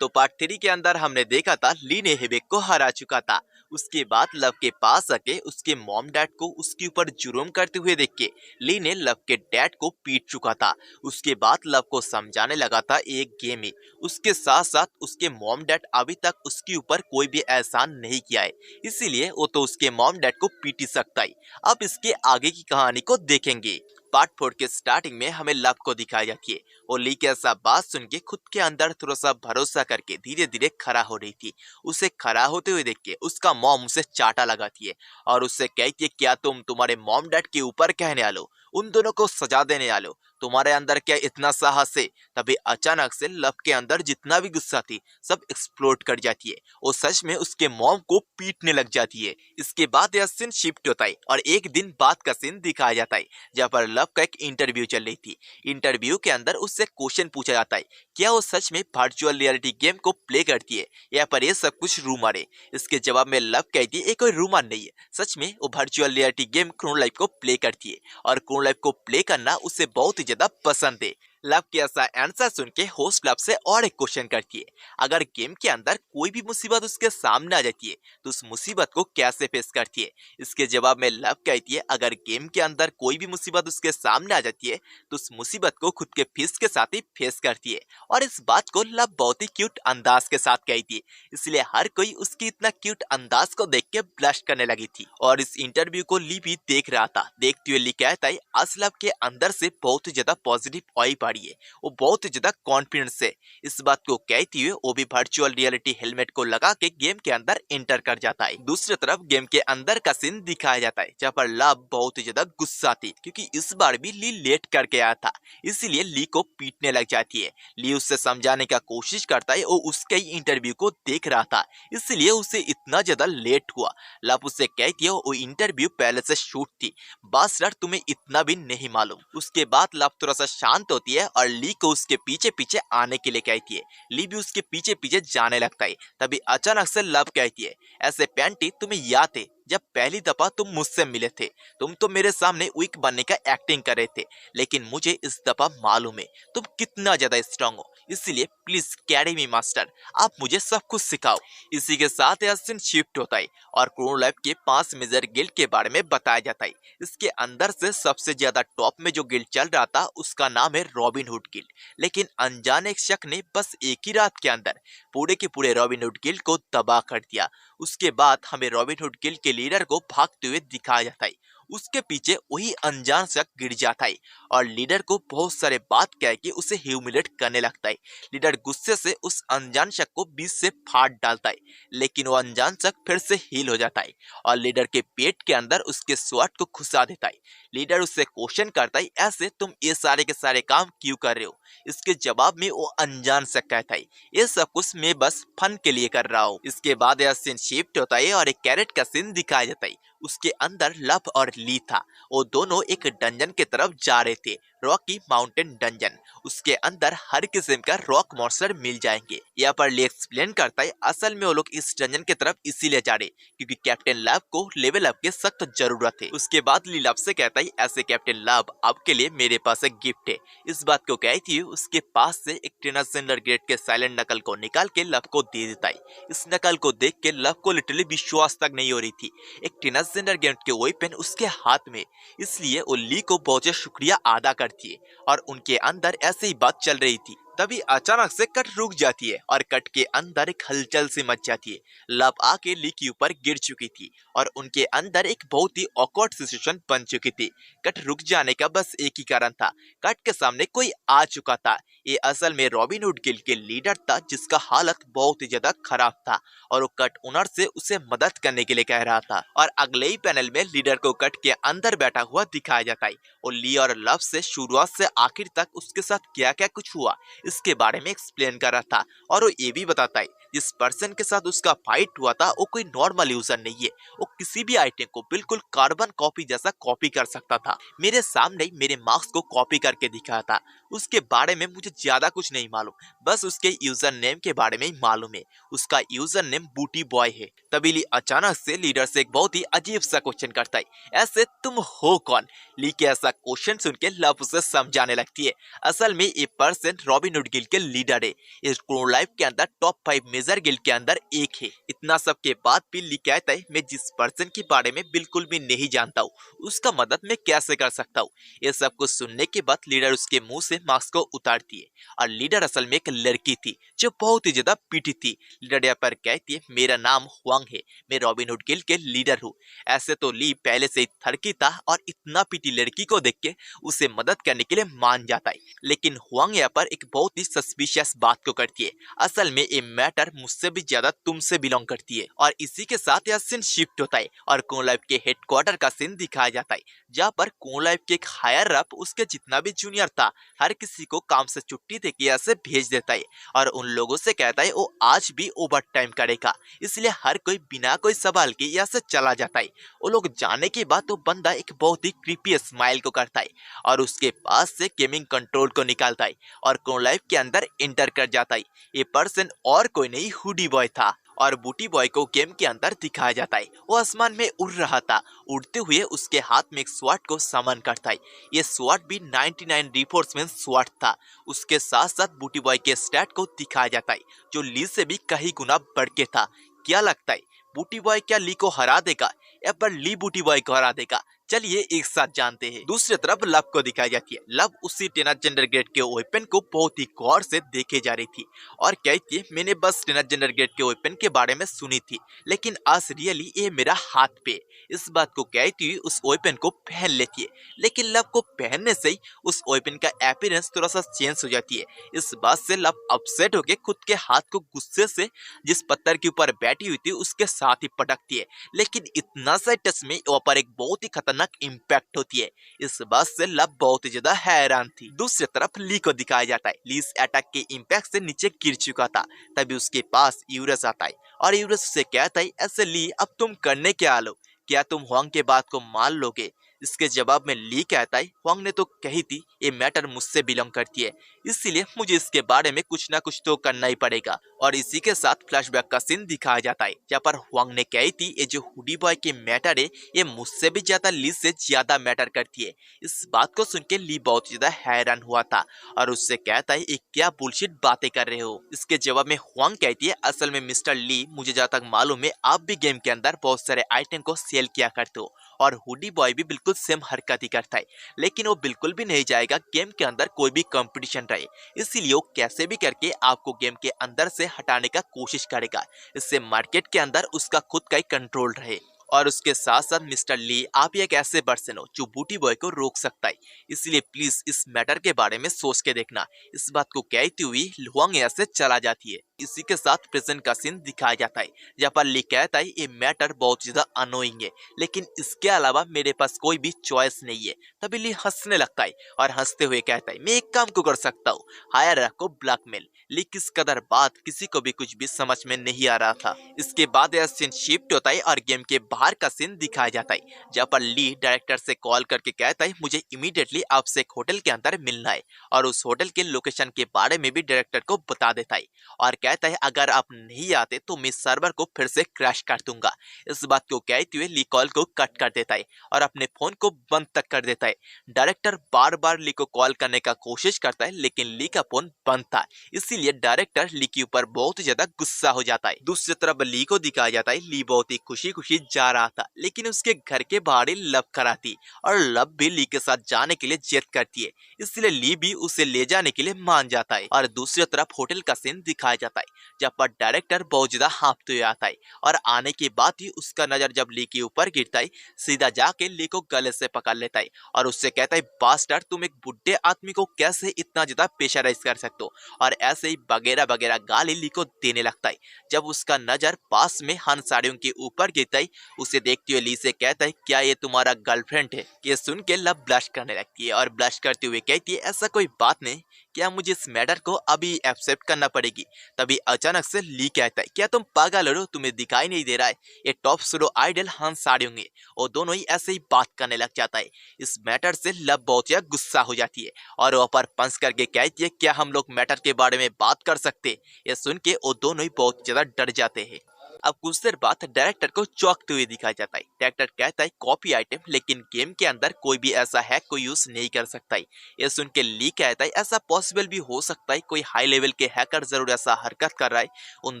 तो पार्ट 3 के अंदर हमने देखा था ली ने हेबेक को हरा चुका था। उसके बाद लव के पास आके उसके मॉम डैड को उसके ऊपर जुर्म करते हुए देख के ली ने लव के डैड को पीट चुका था। उसके बाद लव को समझाने लगा था एक गेम में। उसके साथ साथ उसके मॉम डैड अभी तक उसके ऊपर कोई भी एहसान नहीं किया है, इसीलिए वो तो उसके मॉम डैड को पीट ही सकता है। अब इसके आगे की कहानी को देखेंगे। पार्ट 4 के स्टार्टिंग में हमें लव को दिखाई जाती है। वो ली की ऐसा बात सुन के खुद के अंदर थोड़ा सा भरोसा करके धीरे धीरे खड़ा हो रही थी। उसे खड़ा होते हुए देख के उसका मॉम उसे चाटा लगाती है और उससे कहती है क्या तुम तुम्हारे मॉम डैड के ऊपर कहने आलो, उन दोनों को सजा देने आलो, तुम्हारे अंदर क्या इतना साहस है। तभी अचानक से लव के अंदर जितना भी गुस्सा थी सब एक्सप्लोड कर जाती है। वो सच में उसके मॉम को पीटने लग जाती है। इसके बाद यह सीन शिफ्ट होता है और एक दिन बाद का सीन दिखाया जाता है जहाँ पर लव का एक इंटरव्यू चल रही थी। इंटरव्यू के अंदर उससे क्वेश्चन पूछा जाता है क्या वो सच में वर्चुअल रियलिटी गेम को प्ले करती है या पर ये सब कुछ रूमर है। इसके जवाब में लव कहती है ये कोई रूमर नहीं है, सच में वो वर्चुअल रियलिटी गेम क्रोन लाइफ को प्ले करती है और क्रोन लाइफ को प्ले करना उसे बहुत ही ज्यादा पसंद है। लव के ऐसा आंसर सुन के होस्ट लव से और एक क्वेश्चन करती है अगर गेम के अंदर कोई भी मुसीबत उसके सामने आ जाती है तो उस मुसीबत को कैसे फेस करती है। इसके जवाब में लव कहती है अगर गेम के अंदर कोई भी मुसीबत उसके सामने आ जाती है तो उस मुसीबत को खुद के फिस्ट के साथ ही फेस करती है। और इस बात को लव बहुत ही क्यूट अंदाज के साथ कहती है, इसलिए हर कोई उसकी इतना क्यूट अंदाज को देख के ब्लश करने लगी थी। और इस इंटरव्यू को ली भी देख रहा था। देखते हुए ली कहता है आज लव के अंदर से बहुत ही ज्यादा पॉजिटिव वाइब आ रही है, वो बहुत ही ज्यादा कॉन्फिडेंस है। इस बात को कहती हुए वो भी वर्चुअल रियलिटी हेलमेट को लगा के गेम के अंदर एंटर कर जाता है। दूसरी तरफ गेम के अंदर का सीन दिखाया जाता है जहाँ पर लव बहुत ही ज्यादा गुस्सा थी क्योंकि इस बार भी ली लेट करके आया था, इसीलिए ली को पीटने लग जाती है। ली उससे समझाने का कोशिश करता है, वो उसके ही इंटरव्यू को देख रहा था इसलिए उसे इतना ज्यादा लेट हुआ। लव उससे कहती है वो इंटरव्यू पहले से शूट थी, बस यार तुम्हें इतना भी नहीं मालूम। उसके बाद लव थोड़ा सा शांत होती है और ली को उसके पीछे पीछे आने के लिए कहती है। ली भी उसके पीछे पीछे जाने लगता है। तभी अचानक से लव कहती है ऐसे पैंटी तुम्हें याद है जब पहली दफा तुम मुझसे मिले थे, तुम तो मेरे सामने वीक बनने का एक्टिंग कर रहे थे, लेकिन मुझे इस दफा मालूम है तुम कितना ज्यादा स्ट्रांग हो, इसलिए प्लीज कैरी मी मास्टर, आप मुझे सब कुछ सिखाओ। इसी के साथ यह सीन शिफ्ट होता है और क्रोन लाइफ के 5 मेजर गिल्ड के बारे में बताया जाता है। इसके अंदर से सबसे ज्यादा टॉप में जो गिल्ड चल रहा था उसका नाम है रॉबिन हुड गिल्ड, लेकिन अनजाने एक शख्स ने बस एक ही रात के अंदर पूरे के पूरे रॉबिन हुड गिल्ड को तबाह कर दिया। उसके बाद हमें रॉबिन हुड गिल्ड के लीडर को भागते हुए दिखाया जाता है। उसके पीछे वही अनजान शख्स गिर जाता है और लीडर को बहुत सारे बात कह के उसे ह्यूमिलेट करने लगता है। लीडर गुस्से से उस अनजान शख्स को बीच से फाड़ डालता है, लेकिन वो अनजान शख्स फिर से हील हो जाता है और लीडर के पेट के अंदर उसके स्वॉर्ड को घुसा देता है। लीडर उससे क्वेश्चन करता है ऐसे तुम ये सारे के सारे काम क्यों कर रहे हो। इसके जवाब में वो अनजान शख्स कहता है ये सब कुछ मैं बस फन के लिए कर रहा हूँ। इसके बाद यह सीन शिफ्ट होता है और एक कैरेट का सीन दिखाया जाता है। उसके अंदर लव और ली था, वो दोनों एक डंजन की तरफ जा रहे थे, रॉकी माउंटेन डंजन। उसके अंदर हर किस्म का रॉक मॉन्स्टर मिल जाएंगे। यहाँ पर ली एक्सप्लेन करता है असल में वो लोग इस डंजन की तरफ इसीलिए जा रहे क्योंकि कैप्टन लव को लेवल अप की सख्त जरूरत है। उसके बाद ली लव से कहता है ऐसे कैप्टन लव आपके लिए मेरे पास एक गिफ्ट है। इस बात को कहती है उसके पास से एक ट्रांसजेंडर ग्रेड के साइलेंट नकल को निकाल के लव को दे देता है। इस नकल को देख के लव को लिटरली विश्वास तक नहीं हो रही थी, एक ट्रांसजेंडर ग्रेड के वेपन उसके हाथ में, इसलिए वो ली को बहुत शुक्रिया अदा करती है और उनके अंदर ऐसे ही बात चल रही थी। तभी अचानक से कट रुक जाती है और कट के अंदर एक हलचल सी मच जाती है। लव आके ली के ऊपर गिर चुकी थी और उनके अंदर एक बहुत ही ऑकवर्ड सिचुएशन बन चुकी थी। कट रुक जाने का बस एक ही कारण था, कट के सामने कोई आ चुका था। ये असल में रॉबिन हुड गिल्ड के लीडर था जिसका हालत बहुत ही ज्यादा खराब था और वो कट ओनर से उसे मदद करने के लिए कह रहा था। और अगले ही पैनल में लीडर को कट के अंदर बैठा हुआ दिखाया जाता है और ली और लव से शुरुआत से आखिर तक उसके साथ क्या क्या कुछ हुआ इसके बारे में एक्सप्लेन कर रहा था और वो ये भी बताता है जिस पर्सन के साथ उसका फाइट हुआ था वो कोई नॉर्मल यूजर नहीं है, वो किसी भी आइटम को बिल्कुल कार्बन कॉपी जैसा कॉपी कर सकता था। मेरे सामने ही मेरे मार्क्स को कॉपी करके दिखाया था। उसके बारे में मुझे ज्यादा कुछ नहीं मालूम, बस उसके यूजर नेम के बारे में ही मालूम है। उसका यूजर नेम बूटी बॉय है। तभी ली अचानक से लीडर से एक बहुत ही अजीब सा क्वेश्चन करता है, ऐसे तुम हो कौन? ली के ऐसा क्वेश्चन सुन के लव उसे समझाने लगती है। असल में ये पर्सन रॉबिन हुड गिल्ड के लीडर है। इस क्लोन लाइफ के अंदर टॉप 5 मेजर गिल्ड के अंदर एक है। इतना सब के बाद भी ली कहता है, मैं जिस पर्सन के बारे में बिल्कुल भी नहीं जानता हूँ उसका मदद मैं कैसे कर सकता हूँ। ये सब कुछ सुनने के बाद लीडर उसके मुंह से मास्क को उतारती है। और लीडर असल में एक लड़की थी जो बहुत ही ज्यादा पीटी थी। लीडर यहाँ पर कहती है, मेरा नाम हुआंग है, मैं रॉबिन हुड गिल्ड के लीडर हूँ। ऐसे तो ली पहले से ही थरकी था और इतना पीटी लड़की को देख के उसे मदद करने के लिए मान जाता है। लेकिन हुआंग यहाँ पर एक बहुत ही सस्पिशियस बात को करती है, असल में ये मैटर मुझसे भी ज्यादा तुमसे बिलोंग करती है। और इसी के साथ यह सीन शिफ्ट होता है और क्लोन लाइफ के हेडक्वार्टर का सीन दिखाया जाता है, जहाँ पर क्लोन लाइफ के एक हायर अप उसके जितना भी जूनियर था हर किसी को काम से छुट्टी दे के यहाँ से भेज देता है और उन लोगों से कहता है वो आज भी ओवर टाइम करेगा, इसलिए हर कोई बिना कोई सवाल के यहाँ से चला जाता है। वो लोग जाने के बाद वो बंदा एक बहुत ही क्रीपी स्माइल को करता है और उसके पास से गेमिंग कंट्रोल को निकालता है और क्लोन लाइफ के अंदर एंटर कर जाता है। ये पर्सन और कोई नहीं, हुडी बॉय था। और बूटी बॉय को गेम के अंदर दिखाया जाता है, वो आसमान में उड़ रहा था। उड़ते हुए उसके हाथ में एक स्वॉर्ड को समन करता है। ये स्वॉर्ड भी 99 रिफोर्समेंट स्वॉर्ड था। उसके साथ साथ बूटी बॉय के स्टैट को दिखाया जाता है जो ली से भी कहीं गुना बढ़ के था। क्या लगता है बूटी बॉय क्या ली को हरा देगा या पर ली बूटी बॉय को हरा देगा? चलिए एक साथ जानते हैं। दूसरी तरफ लव को दिखाई जाती है। लव उसी ट्रांसजेंडर ग्रेड के वेपन को बहुत ही गौर से देखे जा रही थी और कहती है, मैंने बस ट्रांसजेंडर ग्रेड के वेपन के बारे में सुनी थी लेकिन आज रियली ये मेरा हाथ पे। इस बात को कहती हुई उस वेपन को पहन लेती है, लेकिन लव को पहनने से ही उस वेपन का अपीयरेंस थोड़ा सा चेंज हो जाती है। इस बात से लव अपसेट होकर खुद के हाथ को गुस्से से जिस पत्थर के ऊपर बैठी हुई थी उसके साथ ही पटकती है, लेकिन इतना सा टच में वहाँ पर एक बहुत ही खतरनाक इम्पैक्ट होती है। इस बात से लव बहुत ही ज्यादा हैरान थी। दूसरी तरफ ली को दिखाया जाता है। ली इस अटैक के इम्पैक्ट से नीचे गिर चुका था। तभी उसके पास यूरस आता है और यूरस उसे कहता है, ऐसे ली अब तुम करने क्या लो, क्या तुम हुआंग के बात को मान लोगे? इसके जवाब में ली कहता है, हुआंग ने तो कही थी ये मैटर मुझसे बिलोंग करती है, इसीलिए मुझे इसके बारे में कुछ ना कुछ तो करना ही पड़ेगा। और इसी के साथ फ्लैशबैक का सीन दिखाया जाता है जहाँ पर हुआंग ने कही थी ये जो हुडी बॉय की मैटर है ये मुझसे भी ज्यादा ली से ज्यादा मैटर करती है। इस बात को सुन के ली बहुत ज्यादा हैरान हुआ था और उससे कहता है, ये क्या बुलशिट बातें कर रहे हो? इसके जवाब में हुआंग कहती है, असल में मिस्टर ली मुझे जहाँ तक मालूम है आप भी गेम के अंदर बहुत सारे आइटम को सेल किया करते हो और हुडी बॉय भी बिल्कुल सेम हरकत ही करता है, लेकिन वो बिल्कुल भी नहीं जाएगा गेम के अंदर कोई भी कंपटीशन रहे, इसीलिए वो कैसे भी करके आपको गेम के अंदर से हटाने का कोशिश करेगा, इससे मार्केट के अंदर उसका खुद का ही कंट्रोल रहे। और उसके साथ साथ मिस्टर ली आप एक ऐसे पर्सन हो जो बूटी बॉय को रोक सकता है, इसलिए प्लीज इस मैटर के बारे में सोच के देखना। इस बात को कहती हुई हुआंग यहाँ से चला जाती है। इसी के साथ प्रेजेंट का सीन दिखाया जाता है जहाँ पर ली कहता है, ये मैटर बहुत ज्यादा अनोइंग है लेकिन इसके अलावा मेरे पास कोई भी चॉइस नहीं है। तभी ली हंसने लगता है और हंसते हुए कहता है, मैं एक काम को कर सकता हूँ, हायर रखो ब्लैकमेल। ली किस कदर बात किसी को भी कुछ भी समझ में नहीं आ रहा था। इसके बाद यह सीन शिफ्ट होता है और गेम के बाहर का सीन दिखाया जाता है जहाँ पर ली डायरेक्टर से कॉल करके कहता है, मुझे इमीडिएटली आपसे एक होटल के अंदर मिलना है और उस होटल के लोकेशन के बारे में भी डायरेक्टर को बता देता है और कहता है, अगर आप नहीं आते तो मैं सर्वर को फिर से क्रैश कर दूंगा। इस बात को कहते हुए ली कॉल को कट कर देता है और अपने फोन को बंद तक कर देता है। डायरेक्टर बार बार ली को कॉल करने का कोशिश करता है लेकिन ली का फोन बंद था, इसीलिए डायरेक्टर ली के ऊपर बहुत ज्यादा गुस्सा हो जाता है। दूसरी तरफ ली को दिखाया जाता है, ली बहुत ही खुशी खुशी जा रहा था लेकिन उसके घर के बाहर ही लव खड़ा थी और लव भी ली के साथ जाने के लिए जिद करती है, इसलिए ली भी उसे ले जाने के लिए मान जाता है। और दूसरी तरफ होटल का सीन दिखाया जाता है जब पर डायरेक्टर बहुत ज्यादा हाँफते हुए आता है और आने के बाद ही उसका नजर जब ली के ऊपर गिरता है सीधा जाके ली को गले से पकड़ लेता है और उससे कहता है, बास्टर्ड तुम एक बुढ़े आदमी को कैसे इतना ज्यादा प्रेशराइज कर सकते हो, और ऐसे ही वगैरह वगैरह गाली ली को देने लगता है। जब उसका नजर पास में हन साड़ियों के ऊपर गिरता है उसे देखते हुए ली से कहता है, क्या ये तुम्हारा गर्लफ्रेंड है? ये सुन के लव ब्लश करने लगती है और ब्लश करते हुए कहती है, ऐसा कोई बात नहीं, क्या मुझे इस मैटर को अभी एक्सेप्ट करना पड़ेगी। तभी अचानक से ली कहता है, क्या तुम पागल हो, तुम्हें दिखाई नहीं दे रहा है ये टॉप सोलो आइडल हंस साड़े होंगे। और दोनों ही ऐसे ही बात करने लग जाता है। इस मैटर से लव बहुत ज्यादा गुस्सा हो जाती है और वो पर पंच करके कहती है, क्या हम लोग मैटर के बारे में बात कर सकते। ये सुन के वो दोनों ही बहुत ज्यादा डर जाते हैं। अब कुछ देर बाद डायरेक्टर को चौंकते हुए दिखाया जाता है। डायरेक्टर कहता है, कॉपी आइटम, लेकिन गेम के अंदर कोई भी ऐसा हैक को यूज नहीं कर सकता है। ये सुन के ली कहता है, ऐसा पॉसिबल भी हो सकता है, कोई हाई लेवल के हैकर जरूर ऐसा हरकत कर रहा है। उन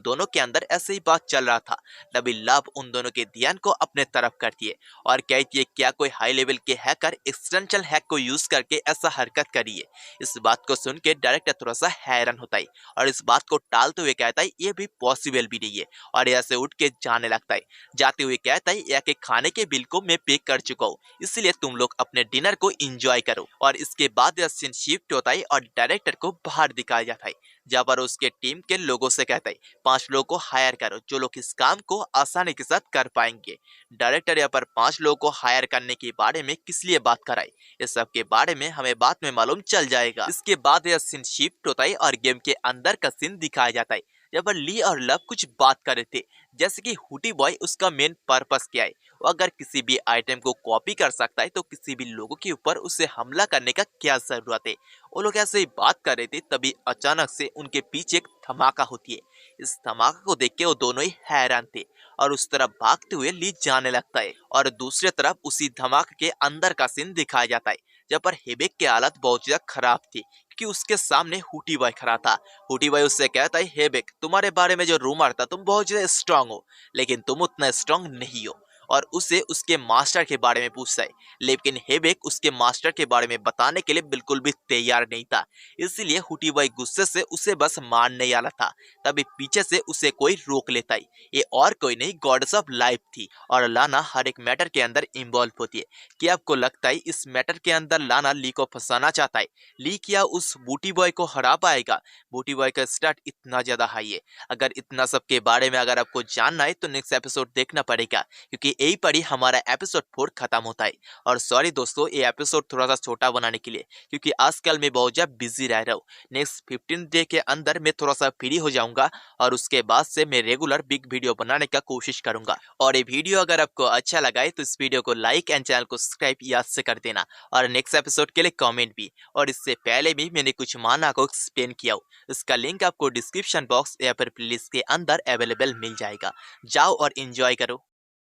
दोनों के अंदर ऐसे ही बात चल रहा था। तभी लव उन दोनों के ध्यान को अपने तरफ करती है और कहती है, क्या कोई हाई लेवल के हैकर एक्सटेंशन हैक को यूज करके ऐसा हरकत करी है। इस बात को सुन के डायरेक्टर थोड़ा सा हैरान होता है और इस बात को टालते हुए कहता है, ये भी पॉसिबल भी नहीं है। और यहाँ से उठ के जाने लगता है। जाते हुए कहता है, या के खाने के बिल को मैं पे कर चुका हूँ, इसलिए तुम लोग अपने डिनर को एंजॉय करो। और इसके बाद यह सीन शिफ्ट होता है और डायरेक्टर को बाहर दिखाया जाता है, जहाँ पर उसके टीम के लोगों से कहता है, 5 लोगों को हायर करो जो लोग इस काम को आसानी के साथ कर पाएंगे। डायरेक्टर यहाँ पर 5 लोगों को हायर करने के बारे में किस लिए बात कराई, इस सब के बारे में हमें बाद में मालूम चल जाएगा। इसके बाद यह सीन शिफ्ट होता है और गेम के अंदर का सीन दिखाया जाता है, जब पर ली और लव कुछ बात कर रहे थे, जैसे कि हुडी बॉय उसका मेन पर्पस क्या है। वो अगर किसी भी आइटम को कॉपी कर सकता है तो किसी भी लोगों के ऊपर उसे हमला करने का क्या जरूरत है। वो लोग ऐसे ही बात कर रहे थे, तभी अचानक से उनके पीछे एक धमाका होती है। इस धमाका को देख के वो दोनों ही हैरान थे और उस तरफ भागते हुए ली जाने लगता है। और दूसरी तरफ उसी धमाके के अंदर का सीन दिखाया जाता है, जब पर हेबेक की हालत बहुत ज्यादा खराब थी क्योंकि उसके सामने हुडी बॉय खड़ा था। हुडी बॉय उससे कहता है, हेबेक, तुम्हारे बारे में जो रूमर था तुम बहुत ज्यादा स्ट्रांग हो, लेकिन तुम उतना स्ट्रांग नहीं हो। और उसे उसके मास्टर के बारे में पूछता है, लेकिन हेबेक उसके मास्टर के बारे में बताने के लिए बिल्कुल भी तैयार नहीं था। इसलिए हुडी बॉय गुस्से से उसे बस मारने वाला था। तभी पीछे से उसे कोई रोक लेता है। ये और कोई नहीं, गॉडेस ऑफ लाइफ थी और लाना हर एक मैटर के अंदर इन्वॉल्व होती है। क्या आपको लगता है इस मैटर के अंदर लाना ली को फंसाना चाहता है? ली क्या उस बूटी बॉय को हरा पाएगा? बूटी बॉय का स्टार्ट इतना ज्यादा हाई है। अगर इतना सब के बारे में अगर आपको जानना है तो नेक्स्ट एपिसोड देखना पड़ेगा, क्योंकि यही पर ही हमारा एपिसोड 4 खत्म होता है। और सॉरी दोस्तों, ये एपिसोड थोड़ा सा छोटा बनाने के लिए, क्योंकि आजकल मैं बहुत ज्यादा बिजी रह रहा हूँ। नेक्स्ट 15 डे के अंदर मैं थोड़ा सा फ्री हो जाऊंगा और उसके बाद से मैं रेगुलर बिग वीडियो बनाने का कोशिश करूंगा। और ये वीडियो अगर आपको अच्छा लगा है तो इस वीडियो को लाइक एंड चैनल को सब्सक्राइब याद से कर देना और नेक्स्ट एपिसोड के लिए कमेंट भी। और इससे पहले भी मैंने कुछ माना को एक्सप्लेन किया हो, इसका लिंक आपको डिस्क्रिप्शन बॉक्स या फिर प्लेलिस्ट के अंदर अवेलेबल मिल जाएगा। जाओ और एंजॉय करो।